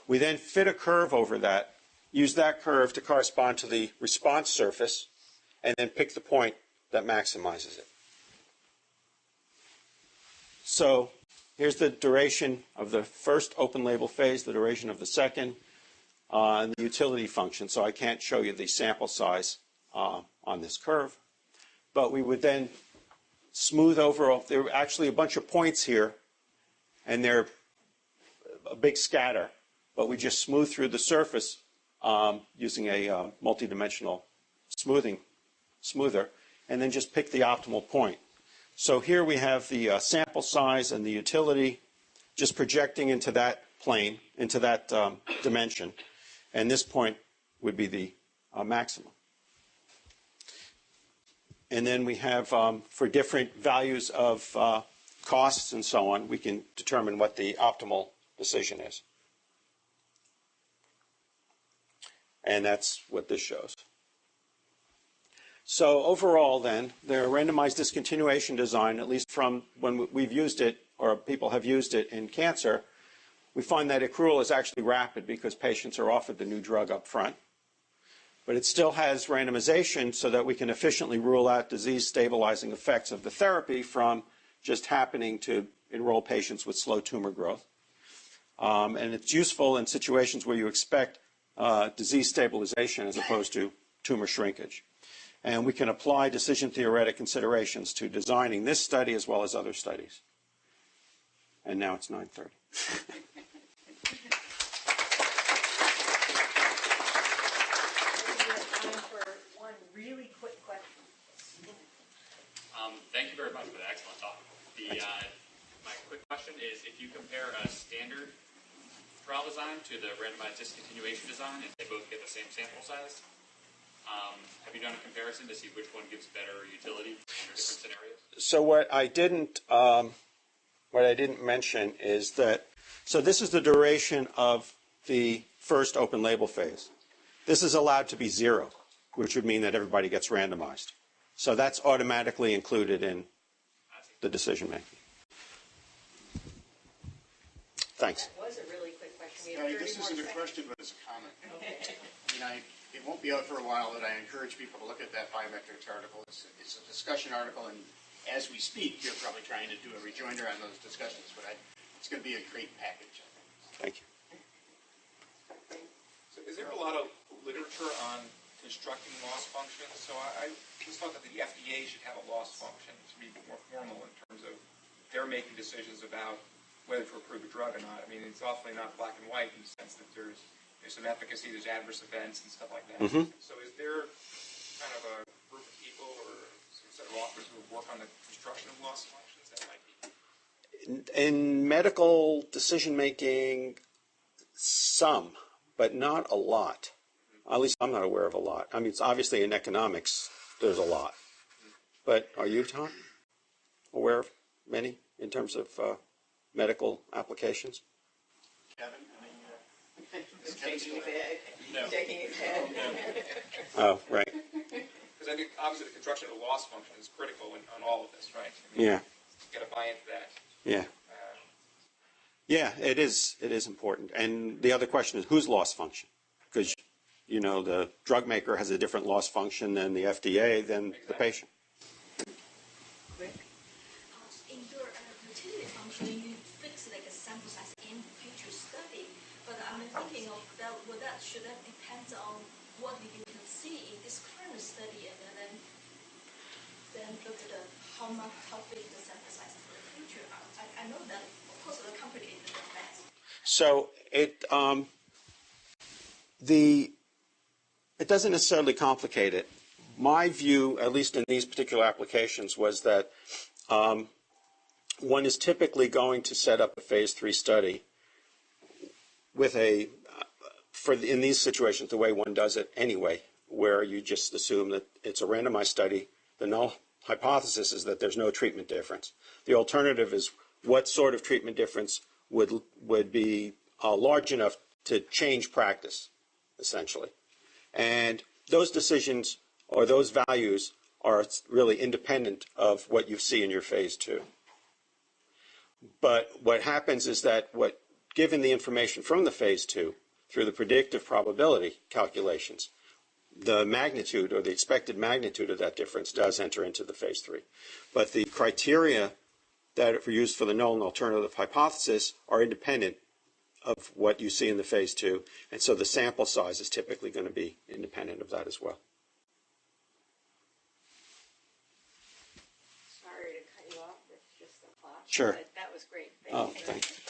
We then fit a curve over that, use that curve to correspond to the response surface, and then pick the point that maximizes it. So here's the duration of the first open label phase, the duration of the second, and the utility function. So I can't show you the sample size on this curve. But we would then smooth over. There are actually a bunch of points here, and they're a big scatter. But we just smooth through the surface using a multidimensional smoother, and then just pick the optimal point. So here we have the sample size and the utility just projecting into that plane, into that dimension. And this point would be the maximum. And then we have, for different values of costs and so on, we can determine what the optimal decision is. And that's what this shows. So overall, then, the randomized discontinuation design, at least from when we've used it, or people have used it in cancer, we find that accrual is actually rapid because patients are offered the new drug up front. But it still has randomization so that we can efficiently rule out disease-stabilizing effects of the therapy from just happening to enroll patients with slow tumor growth. And it's useful in situations where you expect disease stabilization as opposed to tumor shrinkage. And we can apply decision-theoretic considerations to designing this study as well as other studies. And now it's 9:30. Really quick question. Thank you very much for the excellent talk. My quick question is, if you compare a standard trial design to the randomized discontinuation design, and they both get the same sample size, have you done a comparison to see which one gives better utility under different scenarios? So what I didn't mention is that, so this is the duration of the first open label phase. This is allowed to be 0. which would mean that everybody gets randomized. So that's automatically included in the decision making. Thanks. That was a really quick question. We have Yeah, 30 this more isn't a seconds. question, but it's a comment. It won't be out for a while, but I encourage people to look at that biometrics article. It's a discussion article, and as we speak, you're probably trying to do a rejoinder on those discussions, but it's going to be a great package, I think. Thank you. So is there a lot of literature on constructing loss functions? So I just thought that the FDA should have a loss function to be more formal in terms of they're making decisions about whether to approve a drug or not. I mean, it's awfully not black and white in the sense that there's some efficacy, there's adverse events and stuff like that. So is there kind of a group of people or some set of authors who work on the construction of loss functions that might be? In medical decision making, some, but not a lot. At least I'm not aware of a lot. I mean, it's obviously in economics, there's a lot. But are you, Tom, aware of many in terms of medical applications? Kevin, Shaking his head. Shaking his head. Oh, right. Because I think obviously the construction of the loss function is critical on all of this, right? I mean, Yeah. you got to buy into that. Yeah. Yeah, it is. It is important. And the other question is whose loss function? Because, you know, the drug maker has a different loss function than the FDA, than the patient. In your utility function, you fix like a sample size in future study, but I'm thinking of that. Well, should that depend on what you can see in this current study, and then look at how big the sample size for the future. I know that of course the complicated the best. So it doesn't necessarily complicate it. My view, at least in these particular applications, was that one is typically going to set up a phase 3 study with in these situations, the way one does it anyway, where you just assume that it's a randomized study. The null hypothesis is that there's no treatment difference. The alternative is what sort of treatment difference would be large enough to change practice, essentially. And those decisions or those values are really independent of what you see in your phase 2. But what happens is that given the information from the phase 2, through the predictive probability calculations, the magnitude or the expected magnitude of that difference does enter into the phase 3. But the criteria that are used for the null and alternative hypothesis are independent of what you see in the phase 2, and so the sample size is typically going to be independent of that as well. Sorry to cut you off with just the clock. Sure. But that was great. Oh, thanks.